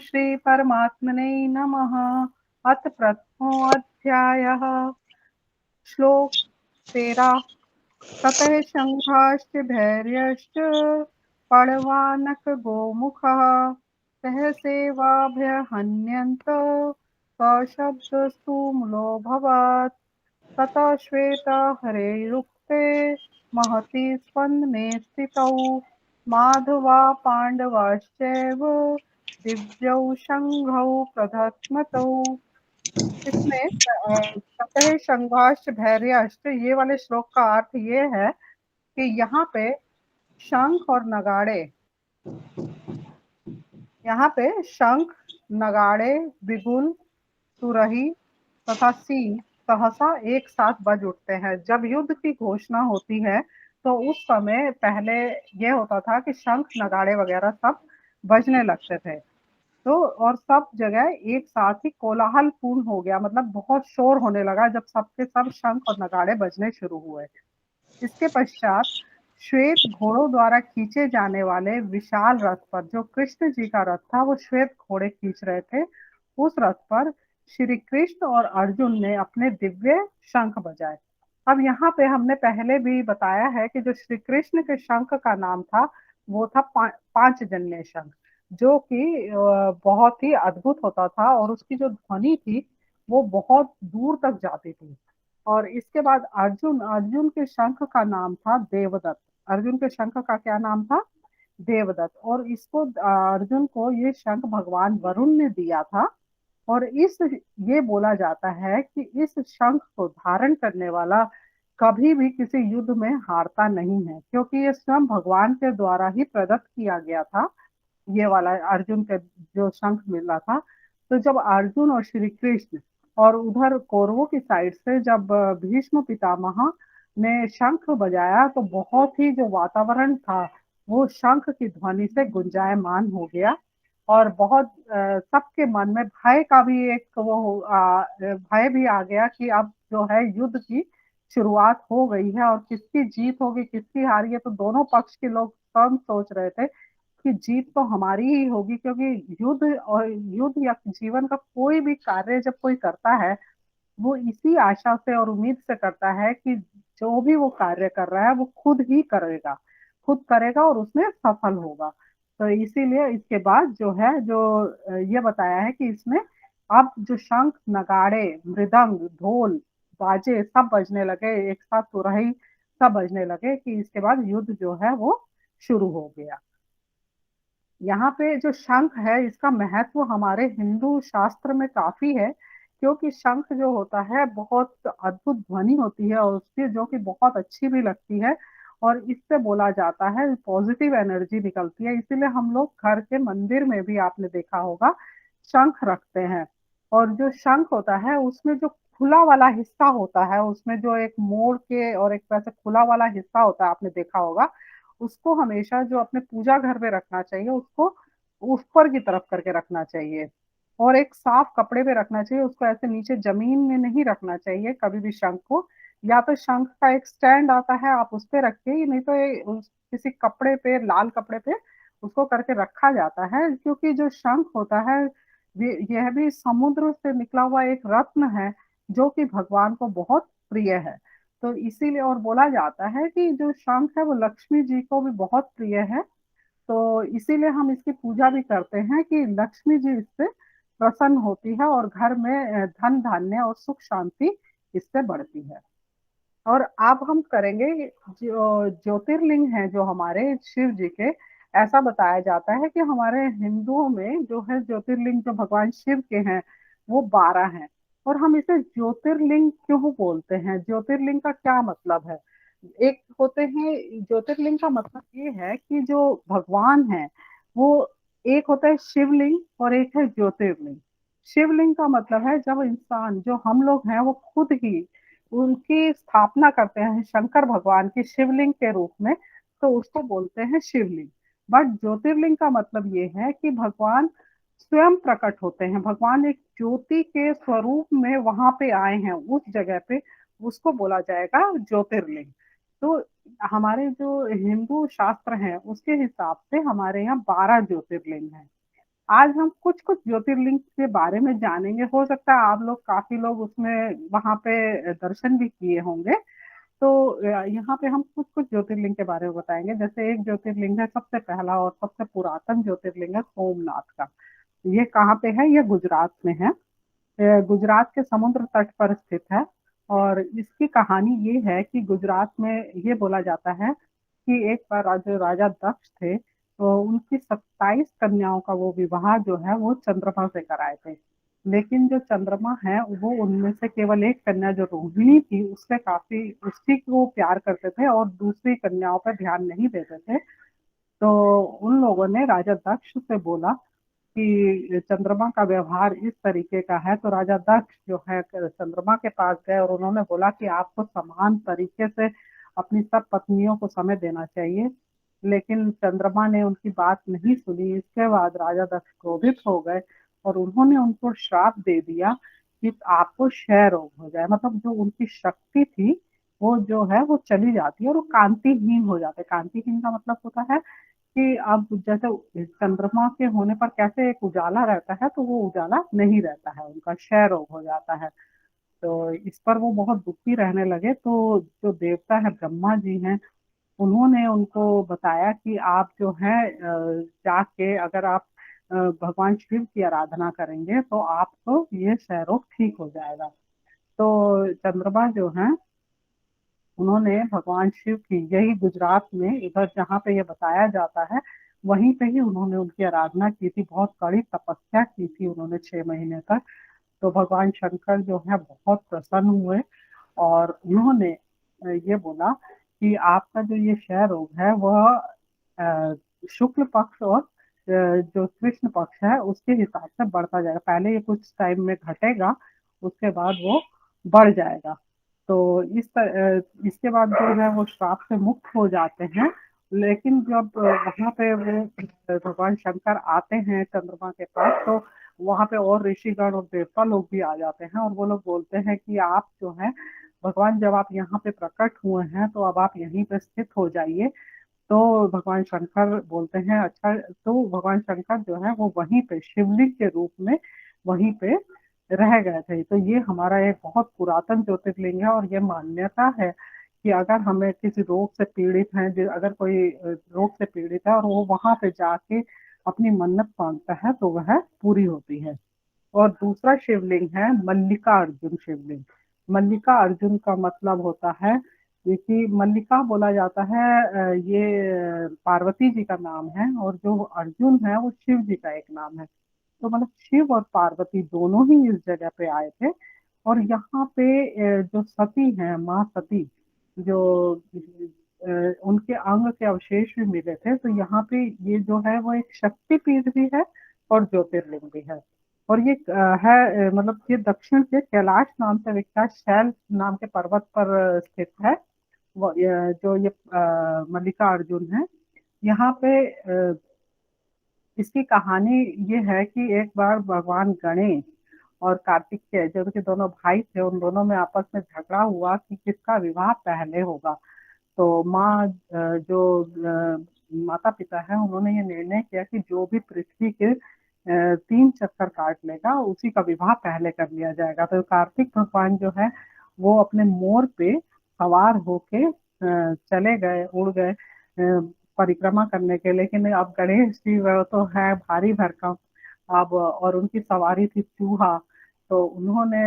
श्री परमात्मने नमः। अथ प्रथमोऽध्यायः। श्लोक 13। ततः शङ्खाश्च भैर्यश्च पणवानक गोमुखः सहसेवाभ्यहन्यन्त सशब्दस्तु मूलोऽभवत्। ततः श्वेतहरेरुक्ते महति स्पन्दने स्थितौ माधवा पाण्डवाश्चैव दिव्यौ शङ्खौ प्रदध्मतौ। इसमें ततः शंखाश्च भैर्याश्च ये वाले श्लोक का अर्थ ये है कि यहाँ पे शंख और नगाड़े, यहाँ पे शंख, नगाड़े, बिगुल, तुरही तथा सींग सहसा एक साथ बज उठते हैं। जब युद्ध की घोषणा होती है तो उस समय पहले ये होता था कि शंख, नगाड़े वगैरह सब बजने लगते थे। तो और सब जगह एक साथ ही कोलाहल पूर्ण हो गया, मतलब बहुत शोर होने लगा जब सबके सब शंख और नगाड़े बजने शुरू हुए। इसके पश्चात श्वेत घोड़ों द्वारा खींचे जाने वाले विशाल रथ पर, जो कृष्ण जी का रथ था, वो श्वेत घोड़े खींच रहे थे। उस रथ पर श्री कृष्ण और अर्जुन ने अपने दिव्य शंख बजाए। अब यहाँ पे हमने पहले भी बताया है कि जो श्री कृष्ण के शंख का नाम था वो था पांचजन्य शंख, जो कि बहुत ही अद्भुत होता था और उसकी जो ध्वनि थी वो बहुत दूर तक जाती थी। और इसके बाद अर्जुन अर्जुन के शंख का नाम था देवदत्त। अर्जुन के शंख का क्या नाम था? देवदत्त। और इसको अर्जुन को ये शंख भगवान वरुण ने दिया था। और इस ये बोला जाता है कि इस शंख को धारण करने वाला कभी भी किसी युद्ध में हारता नहीं है, क्योंकि ये स्वयं भगवान के द्वारा ही प्रदत्त किया गया था। ये वाला अर्जुन के जो शंख मिला था। तो जब अर्जुन और श्री कृष्ण और उधर कौरवों की साइड से जब भीष्म पितामह ने शंख बजाया तो बहुत ही जो वातावरण था वो शंख की ध्वनि से गुंजायमान हो गया। और बहुत सबके मन में भय का भी एक वो भय भी आ गया कि अब जो है युद्ध की शुरुआत हो गई है और किसकी जीत होगी किसकी हार। ये तो दोनों पक्ष के लोग सब सोच रहे थे कि जीत तो हमारी ही होगी, क्योंकि युद्ध या जीवन का कोई भी कार्य जब कोई करता है वो इसी आशा से और उम्मीद से करता है कि जो भी वो कार्य कर रहा है वो खुद ही करेगा, खुद करेगा और उसमें सफल होगा। तो इसीलिए इसके बाद जो है जो ये बताया है कि इसमें अब जो शंख, नगाड़े, मृदंग, ढोल, बाजे सब बजने लगे, एक साथ तुरही सब बजने लगे कि इसके बाद युद्ध जो है वो शुरू हो गया। यहाँ पे जो शंख है इसका महत्व हमारे हिंदू शास्त्र में काफी है, क्योंकि शंख जो होता है बहुत अद्भुत ध्वनि होती है और उसकी जो कि बहुत अच्छी भी लगती है। और इससे बोला जाता है पॉजिटिव एनर्जी निकलती है, इसीलिए हम लोग घर के मंदिर में भी आपने देखा होगा शंख रखते हैं। और जो शंख होता है उसमें जो खुला वाला हिस्सा होता है, उसमें जो एक मोड़ के और एक वैसे खुला वाला हिस्सा होता है, आपने देखा होगा, उसको हमेशा जो अपने पूजा घर में रखना चाहिए उसको ऊपर की तरफ करके रखना चाहिए। और एक साफ कपड़े पे रखना चाहिए उसको, ऐसे नीचे जमीन में नहीं रखना चाहिए कभी भी शंख को। या तो शंख का एक स्टैंड आता है आप उस पे रखिए, नहीं तो किसी कपड़े पे, लाल कपड़े पे उसको करके रखा जाता है। क्योंकि जो शंख होता है यह भी समुद्र से निकला हुआ एक रत्न है जो कि भगवान को बहुत प्रिय है। तो इसीलिए और बोला जाता है कि जो शंख है वो लक्ष्मी जी को भी बहुत प्रिय है। तो इसीलिए हम इसकी पूजा भी करते हैं कि लक्ष्मी जी इससे प्रसन्न होती है और घर में धन धान्य और सुख शांति इससे बढ़ती है। और अब हम करेंगे जो ज्योतिर्लिंग है जो हमारे शिव जी के, ऐसा बताया जाता है कि हमारे हिंदुओं में जो है ज्योतिर्लिंग जो भगवान शिव के हैं वो 12 हैं। और हम इसे ज्योतिर्लिंग क्यों बोलते हैं, ज्योतिर्लिंग का क्या मतलब है? एक होते हैं ज्योतिर्लिंग का मतलब ये है कि जो भगवान है वो एक होता है शिवलिंग और एक है ज्योतिर्लिंग। शिवलिंग का मतलब है जब इंसान, जो हम लोग हैं, वो खुद ही उनकी स्थापना करते हैं शंकर भगवान की शिवलिंग के रूप में, तो उसको बोलते हैं शिवलिंग। बट ज्योतिर्लिंग का मतलब ये है कि भगवान स्वयं प्रकट होते हैं, भगवान एक ज्योति के स्वरूप में वहां पे आए हैं उस जगह पे, उसको बोला जाएगा ज्योतिर्लिंग। तो हमारे जो हिंदू शास्त्र हैं उसके हिसाब से हमारे यहाँ 12 ज्योतिर्लिंग हैं। आज हम कुछ कुछ ज्योतिर्लिंग के बारे में जानेंगे। हो सकता है आप लोग, काफी लोग उसमें वहां पे दर्शन भी किए होंगे। तो यहाँ पे हम कुछ कुछ ज्योतिर्लिंग के बारे में बताएंगे। जैसे एक ज्योतिर्लिंग है, सबसे पहला और सबसे पुरातन ज्योतिर्लिंग है सोमनाथ का। ये कहाँ पे है? ये गुजरात में है। गुजरात के समुद्र तट पर स्थित है। और इसकी कहानी ये है कि गुजरात में ये बोला जाता है कि एक बार जो राजा दक्ष थे, तो उनकी 27 कन्याओं का वो विवाह जो है वो चंद्रमा से कराए थे। लेकिन जो चंद्रमा है वो उनमें से केवल एक कन्या जो रोहिणी थी, उससे काफी उसी को प्यार करते थे और दूसरी कन्याओं पर ध्यान नहीं देते थे। तो उन लोगों ने राजा दक्ष से बोला कि चंद्रमा का व्यवहार इस तरीके का है। तो राजा दक्ष जो है चंद्रमा के पास गए और उन्होंने बोला कि आपको समान तरीके से अपनी सब पत्नियों को समय देना चाहिए। लेकिन चंद्रमा ने उनकी बात नहीं सुनी। इसके बाद राजा दक्ष क्रोधित हो गए और उन्होंने उनको श्राप दे दिया कि आपको क्षय रोग हो जाए। मतलब जो उनकी शक्ति थी वो जो है वो चली जाती है और वो कांतिहीन हो जाते हैं। कांतिहीन का मतलब होता है कि अब जैसे चंद्रमा के होने पर कैसे एक उजाला रहता है, तो वो उजाला नहीं रहता है, उनका क्षय रोग हो जाता है। तो इस पर वो बहुत दुखी रहने लगे। तो जो देवता है ब्रह्मा जी हैं, उन्होंने उनको बताया कि आप जो है जाके अगर आप भगवान शिव की आराधना करेंगे तो आपको ये क्षय रोग ठीक हो जाएगा। तो चंद्रमा जो है उन्होंने भगवान शिव की, यही गुजरात में इधर जहाँ पे ये बताया जाता है, वहीं पे ही उन्होंने उनकी आराधना की थी। बहुत कड़ी तपस्या की थी उन्होंने 6 महीने तक। तो भगवान शंकर जो है बहुत प्रसन्न हुए और उन्होंने ये बोला कि आपका जो ये क्षय रोग है वह शुक्ल पक्ष और जो कृष्ण पक्ष है उसके हिसाब से बढ़ता जाएगा। पहले ये कुछ टाइम में घटेगा, उसके बाद वो बढ़ जाएगा। तो इसके बाद जो है वो श्राप से मुक्त हो जाते हैं। लेकिन जब वहां पे वो भगवान शंकर आते हैं चंद्रमा के पास, तो वहां पे और ऋषिगण और देवता लोग भी आ जाते हैं और वो लोग बोलते हैं कि आप जो है भगवान, जब आप यहाँ पे प्रकट हुए हैं तो अब आप यहीं पे स्थित हो जाइए। तो भगवान शंकर बोलते हैं अच्छा। तो भगवान शंकर जो है वो वहीं पे शिवलिंग के रूप में वहीं पे रह गए थे। तो ये हमारा एक बहुत पुरातन ज्योतिर्लिंग है और ये मान्यता है कि अगर हमें किसी रोग से पीड़ित हैं, अगर कोई रोग से पीड़ित है और वो वहां पे जाके अपनी मन्नत मांगता है तो वह पूरी होती है। और दूसरा शिवलिंग है मल्लिका अर्जुन शिवलिंग। मल्लिका अर्जुन का मतलब होता है कि मल्लिका बोला जाता है, ये पार्वती जी का नाम है और जो अर्जुन है वो शिव जी का एक नाम है। तो मतलब शिव और पार्वती दोनों ही इस जगह पे आए थे। और यहाँ पे जो सती हैं, माँ सती, जो उनके अंग के अवशेष भी मिले थे। तो यहाँ पे ये जो है वो एक शक्तिपीठ भी है और ज्योतिर्लिंग भी है। और ये मतलब ये दक्षिण के कैलाश नाम से विख्यात शैल नाम के पर्वत पर स्थित है। जो ये मल्लिका अर्जुन है यहाँ पे। इसकी कहानी ये है कि एक बार भगवान गणेश और कार्तिकेय, जो कि दोनों भाई थे, उन दोनों में आपस में झगड़ा हुआ कि किसका विवाह पहले होगा। तो जो माता पिता है, उन्होंने ये निर्णय किया कि जो भी पृथ्वी के 3 चक्कर काट लेगा उसी का विवाह पहले कर लिया जाएगा। तो कार्तिक भगवान जो है वो अपने मोर पे सवार होके चले गए, उड़ गए परिक्रमा करने के। लेकिन अब गणेश जी वह तो है भारी भरकम, अब और उनकी सवारी थी चूहा। तो उन्होंने,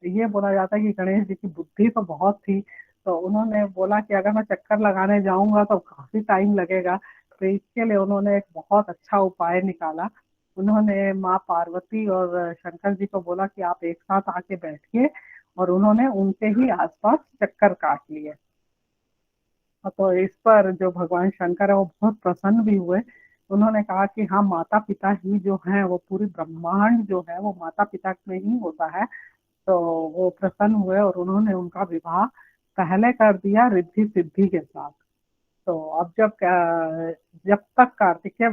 ये बोला जाता है कि गणेश जी की बुद्धि तो बहुत थी। तो उन्होंने बोला कि अगर मैं चक्कर लगाने जाऊंगा तो काफी टाइम लगेगा। तो इसके लिए उन्होंने एक बहुत अच्छा उपाय निकाला। उन्होंने माँ पार्वती और शंकर जी को बोला कि आप एक साथ आके बैठिए, और उन्होंने उनके ही आसपास चक्कर काट लिए। तो इस पर जो भगवान शंकर है वो बहुत प्रसन्न भी हुए। उन्होंने कहा कि हाँ, माता पिता ही जो है वो पूरी ब्रह्मांड जो है वो माता पिता में ही होता है। तो वो प्रसन्न हुए और उन्होंने उनका विवाह पहले कर दिया रिद्धि सिद्धि के साथ। तो अब जब तक कार्तिकेय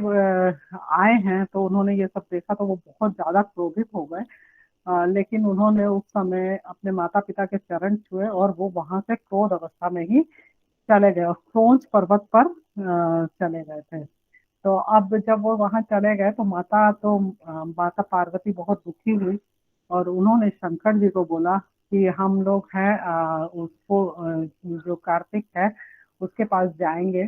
आए हैं तो उन्होंने ये सब देखा तो वो बहुत ज्यादा क्रोधित हो गए। लेकिन उन्होंने उस समय अपने माता पिता के चरण छुए और वो वहां से क्रोध अवस्था में ही चले गए और क्रोंच पर्वत पर चले गए थे। तो अब जब वो वहां चले गए तो माता पार्वती बहुत दुखी हुई, और उन्होंने शंकर जी को बोला कि हम लोग हैं उसको जो कार्तिक है उसके पास जाएंगे।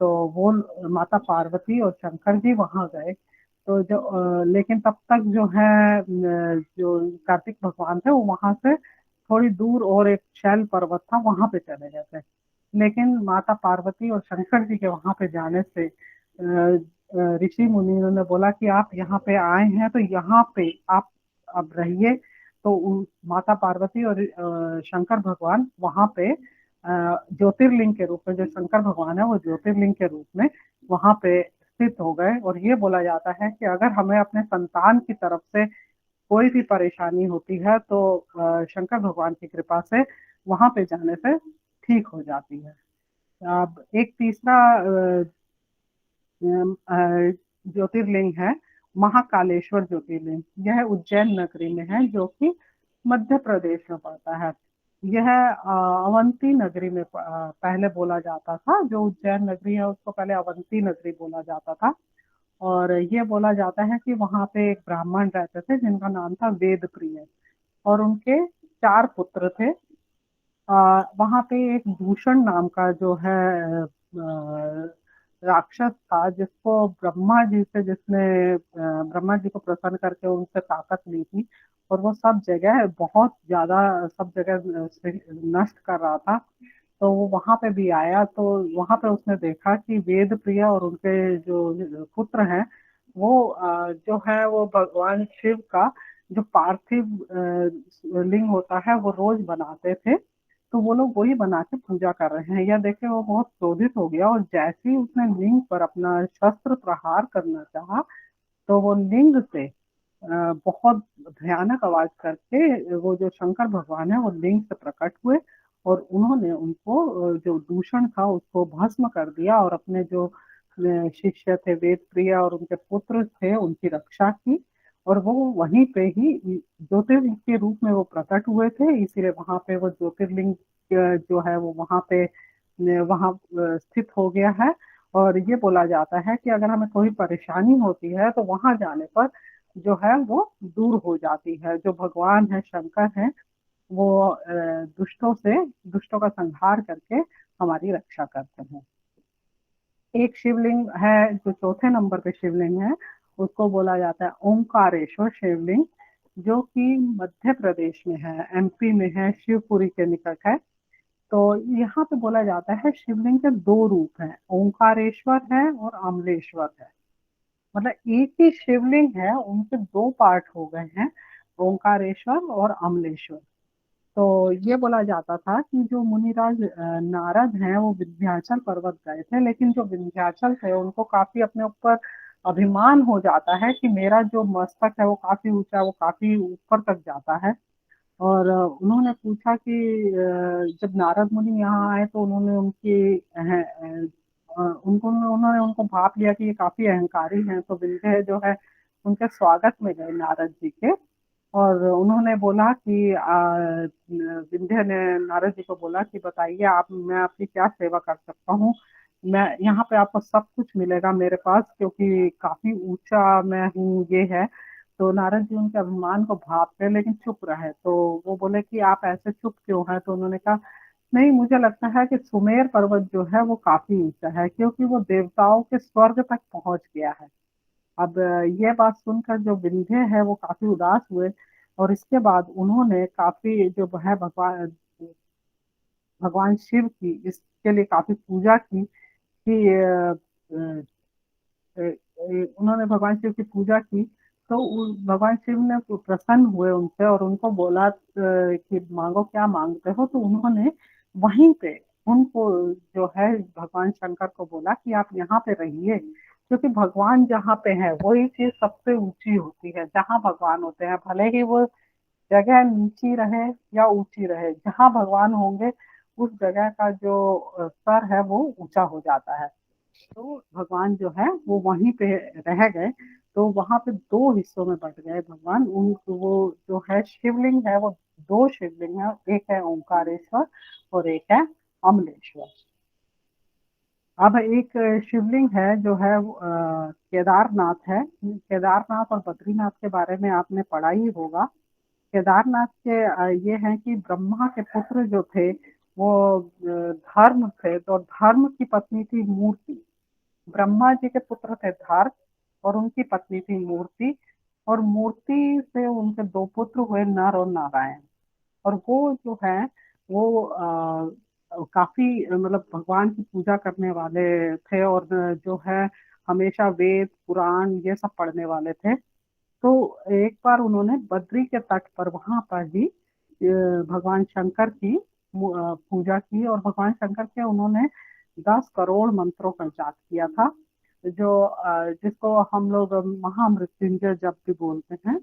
तो वो माता पार्वती और शंकर जी वहां गए। तो लेकिन तब तक जो है जो कार्तिक भगवान थे वो वहां से थोड़ी दूर और एक शैल पर्वत था वहां पे चले गए थे। लेकिन माता पार्वती और शंकर जी के वहां पे जाने से ऋषि मुनियों ने बोला कि आप यहाँ पे आए हैं तो यहाँ पे आप अब रहिए। तो माता पार्वती और शंकर भगवान वहां पे ज्योतिर्लिंग के रूप में, जो शंकर भगवान है वो ज्योतिर्लिंग के रूप में वहां पे स्थित हो गए। और ये बोला जाता है कि अगर हमें अपने संतान की तरफ से कोई भी परेशानी होती है तो शंकर भगवान की कृपा से वहां पे जाने से ठीक हो जाती है। अब एक तीसरा ज्योतिर्लिंग है महाकालेश्वर ज्योतिर्लिंग। यह उज्जैन नगरी में है, जो कि मध्य प्रदेश में पड़ता है। यह अवंती नगरी में पहले बोला जाता था। जो उज्जैन नगरी है उसको पहले अवंती नगरी बोला जाता था। और ये बोला जाता है कि वहां पे एक ब्राह्मण रहते थे जिनका नाम था वेद प्रिय, और उनके 4 पुत्र थे। वहां पे एक दूषण नाम का जो है राक्षस था, जिसको ब्रह्मा जी को प्रसन्न करके उनसे ताकत ली थी। और वो सब जगह बहुत ज्यादा सब जगह नष्ट कर रहा था। तो वो वहां पे भी आया, तो वहां पे उसने देखा कि वेद प्रिय और उनके जो पुत्र हैं वो जो है वो भगवान शिव का जो पार्थिव लिंग होता है वो रोज बनाते थे। तो वो लोग वही बना के पूजा कर रहे हैं। यह देख के वो बहुत क्रोधित हो गया, और जैसे ही उसने लिंग पर अपना शस्त्र प्रहार करना चाहा तो वो लिंग से बहुत भयानक आवाज करके वो जो शंकर भगवान है वो लिंग से प्रकट हुए। और उन्होंने उनको जो दूषण था उसको भस्म कर दिया, और अपने जो शिष्य थे वेद प्रिय और उनके पुत्र थे उनकी रक्षा की। और वो वहीं पे ही ज्योतिर्लिंग के रूप में वो प्रकट हुए थे, इसीलिए वहां पे वो ज्योतिर्लिंग जो है वो वहां स्थित हो गया है। और ये बोला जाता है कि अगर हमें कोई परेशानी होती है तो वहां जाने पर जो है वो दूर हो जाती है। जो भगवान है शंकर है वो दुष्टों का संहार करके हमारी रक्षा करते हैं। एक शिवलिंग है जो चौथे नंबर पे शिवलिंग है, उसको बोला जाता है ओंकारेश्वर शिवलिंग, जो कि मध्य प्रदेश में है, एमपी में है, शिवपुरी के निकट है। तो यहाँ पे बोला जाता है शिवलिंग के 2 रूप हैं, ओंकारेश्वर है और अमलेश्वर है। मतलब एक ही शिवलिंग है, उनके 2 पार्ट हो गए हैं, ओंकारेश्वर और अमलेश्वर। तो ये बोला जाता था कि जो मुनिराज नारद हैं वो विंध्याचल पर्वत गए थे, लेकिन जो विंध्याचल थे उनको काफी अपने ऊपर अभिमान हो जाता है कि मेरा जो मस्तक है वो काफी ऊंचा, वो काफी ऊपर तक जाता है। और उन्होंने पूछा कि जब नारद मुनि यहाँ आए तो उन्होंने उन्होंने उनको भाप लिया कि ये काफी अहंकारी हैं। तो विंध्य जो है उनके स्वागत में गए नारद जी के, और उन्होंने बोला कि विंध्य ने नारद जी को बोला कि बताइए आप, मैं आपकी क्या सेवा कर सकता हूँ। मैं यहाँ पे आपको सब कुछ मिलेगा मेरे पास, क्योंकि काफी ऊंचा मैं हूँ ये है। तो नारद जी उनके अभिमान को भांपते लेकिन चुप रहे। तो वो बोले कि आप ऐसे चुप क्यों हैं। तो उन्होंने कहा नहीं, मुझे लगता है कि सुमेर पर्वत जो है वो काफी ऊंचा है, क्योंकि वो देवताओं के स्वर्ग तक पहुंच गया है। अब ये बात सुनकर जो विंध्य है वो काफी उदास हुए, और इसके बाद उन्होंने काफी जो है भगवान शिव की इसके लिए काफी पूजा की कि उन्होंने भगवान शिव की पूजा की। तो भगवान शिव ने प्रसन्न हुए उनसे और उनको बोला कि मांगो क्या मांगते हो। तो उन्होंने वहीं पे उनको जो है भगवान शंकर को बोला कि आप यहाँ पे रहिए, क्योंकि भगवान जहाँ पे है वही चीज सबसे ऊंची होती है। जहाँ भगवान होते हैं भले ही वो जगह नीची रहे या ऊंची रहे, जहाँ भगवान होंगे उस जगह का जो स्तर है वो ऊंचा हो जाता है। तो भगवान जो है वो वहीं पे रह गए। तो वहां पे 2 हिस्सों में बट गए भगवान। उन वो जो है शिवलिंग है वो 2 शिवलिंग है, एक है ओंकारेश्वर और एक है अमलेश्वर। अब एक शिवलिंग है जो है वो, केदारनाथ है। केदारनाथ और बद्रीनाथ के बारे में आपने पढ़ा ही होगा। केदारनाथ के ये है कि ब्रह्मा के पुत्र जो थे वो धर्म थे, तो धर्म की पत्नी थी मूर्ति। ब्रह्मा जी के पुत्र थे धर्म और उनकी पत्नी थी मूर्ति। और मूर्ति से उनके दो पुत्र हुए, नर और नारायण। और वो जो है वो काफी मतलब भगवान की पूजा करने वाले थे, और जो है हमेशा वेद पुराण ये सब पढ़ने वाले थे। तो एक बार उन्होंने बद्री के तट पर वहां पर ही भगवान शंकर की पूजा की, और भगवान शंकर के उन्होंने 10 करोड़ मंत्रों का जाप किया था, जो जिसको हम लोग महामृत्युंजय जप भी बोलते हैं।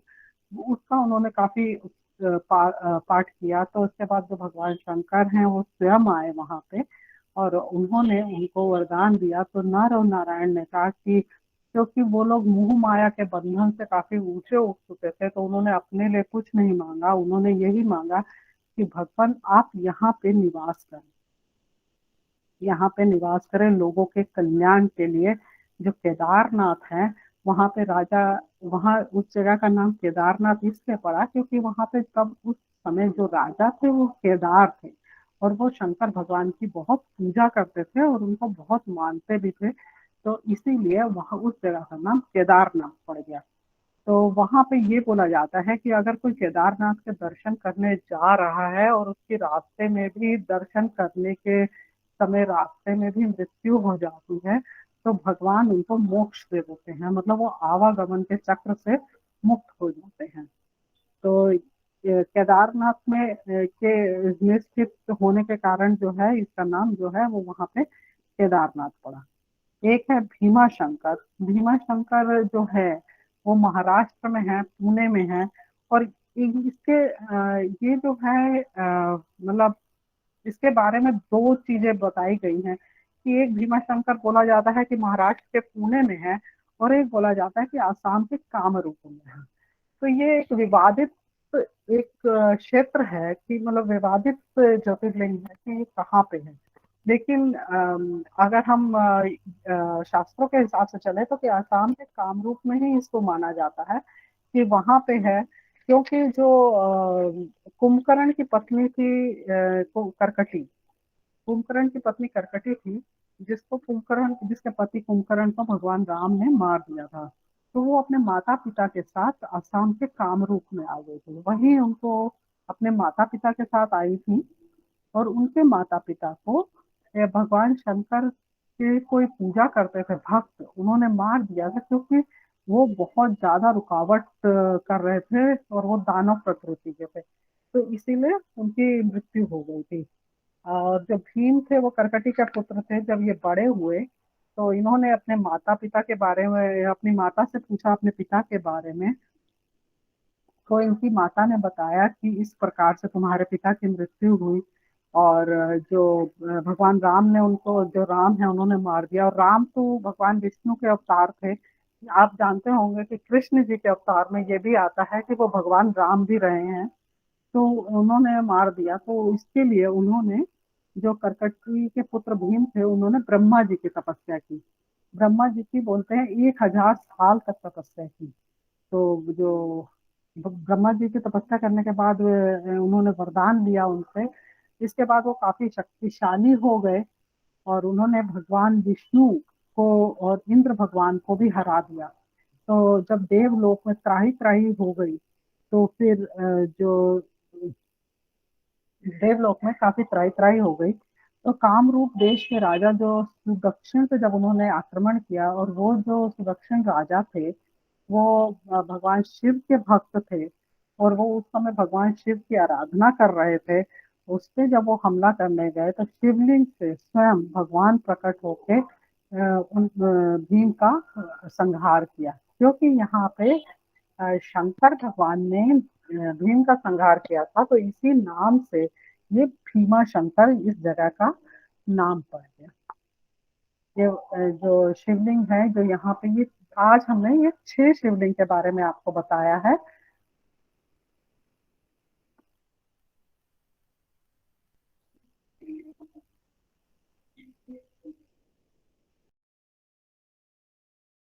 उसका उन्होंने काफी पाठ किया। तो उसके बाद जो भगवान शंकर हैं वो स्वयं आए वहां पे, और उन्होंने उनको वरदान दिया। तो नर और नारायण ने कहा कि क्योंकि वो लोग मोह माया के बंधन से काफी ऊंचे उठ चुके थे, तो उन्होंने अपने लिए कुछ नहीं मांगा, उन्होंने यही मांगा कि भगवान आप यहाँ पे निवास करें, यहाँ पे निवास करें लोगों के कल्याण के लिए। जो केदारनाथ है वहां पे राजा, वहां उस जगह का नाम केदारनाथ इसलिए पड़ा क्योंकि वहां पे तब उस समय जो राजा थे वो केदार थे, और वो शंकर भगवान की बहुत पूजा करते थे और उनको बहुत मानते भी थे। तो इसीलिए वहां उस जगह का नाम केदारनाथ पड़ गया। तो वहां पे ये बोला जाता है कि अगर कोई केदारनाथ के दर्शन करने जा रहा है और उसके रास्ते में भी दर्शन करने के समय रास्ते में भी मृत्यु हो जाती है, तो भगवान उनको मोक्ष दे देते हैं, मतलब वो आवागमन के चक्र से मुक्त हो जाते हैं। तो केदारनाथ में स्थित होने के कारण जो है इसका नाम जो है वो वहां पे केदारनाथ पड़ा। एक है भीमा शंकर। भीमा शंकर जो है वो महाराष्ट्र में है, पुणे में है। और इसके ये जो है मतलब इसके बारे में दो चीजें बताई गई हैं कि एक भीमा शंकर बोला जाता है कि महाराष्ट्र के पुणे में है, और एक बोला जाता है कि आसाम के कामरूप में है। तो ये एक विवादित एक क्षेत्र है कि मतलब विवादित ज्योतिर्लिंग है कि ये कहाँ पे है। लेकिन अगर हम शास्त्रों के हिसाब से चले तो कि आसाम के कामरूप में ही इसको माना जाता है कि वहां पे है। क्योंकि जो कुंभकर्ण की पत्नी थी करकटी, कुंभकर्ण की पत्नी करकटी थी, जिसके पति कुंभकर्ण को भगवान राम ने मार दिया था। तो वो अपने माता पिता के साथ असम के कामरूप में आ गए थे, वहीं उनको अपने माता पिता के साथ आई थी। और उनके माता पिता को भगवान शंकर के कोई पूजा करते थे भक्त, उन्होंने मार दिया था क्योंकि वो बहुत ज्यादा रुकावट कर रहे थे और वो दानव प्रकृति के थे। तो इसीलिए उनकी मृत्यु हो गई थी। और जो भीम थे वो करकटी के पुत्र थे। जब ये बड़े हुए तो इन्होंने अपने माता पिता के बारे में अपनी माता से पूछा, अपने पिता के बारे में। तो इनकी माता ने बताया कि इस प्रकार से तुम्हारे पिता की मृत्यु हुई, और जो भगवान राम ने उनको, जो राम है उन्होंने मार दिया। और राम तो भगवान विष्णु के अवतार थे। आप जानते होंगे कि कृष्ण जी के अवतार में ये भी आता है कि वो भगवान राम भी रहे हैं। तो उन्होंने मार दिया, तो इसके लिए उन्होंने, जो करकटी के पुत्र भीम थे, उन्होंने ब्रह्मा जी की तपस्या की। ब्रह्मा जी की बोलते हैं 1000 साल तक तपस्या की। तो जो ब्रह्मा जी की तपस्या करने के बाद उन्होंने वरदान लिया उनसे। इसके बाद वो काफी शक्तिशाली हो गए, और उन्होंने भगवान विष्णु को और इंद्र भगवान को भी हरा दिया। तो जब देवलोक में त्राही त्राही हो गई, तो फिर जो देवलोक में काफी त्राही त्राही हो गई, तो कामरूप देश के राजा जो सुदक्षिण पे जब उन्होंने आक्रमण किया, और वो जो सुदक्षिण राजा थे वो भगवान शिव के भक्त थे, और वो उस समय भगवान शिव की आराधना कर रहे थे। उस पे जब वो हमला करने गए तो शिवलिंग से स्वयं भगवान प्रकट होके उन भीम का संहार किया। क्योंकि यहाँ पे शंकर भगवान ने भीम का संहार किया था, तो इसी नाम से ये भीमा शंकर इस जगह का नाम पड़ गया। ये जो शिवलिंग है जो यहाँ पे, ये आज हमने ये 6 शिवलिंग के बारे में आपको बताया है।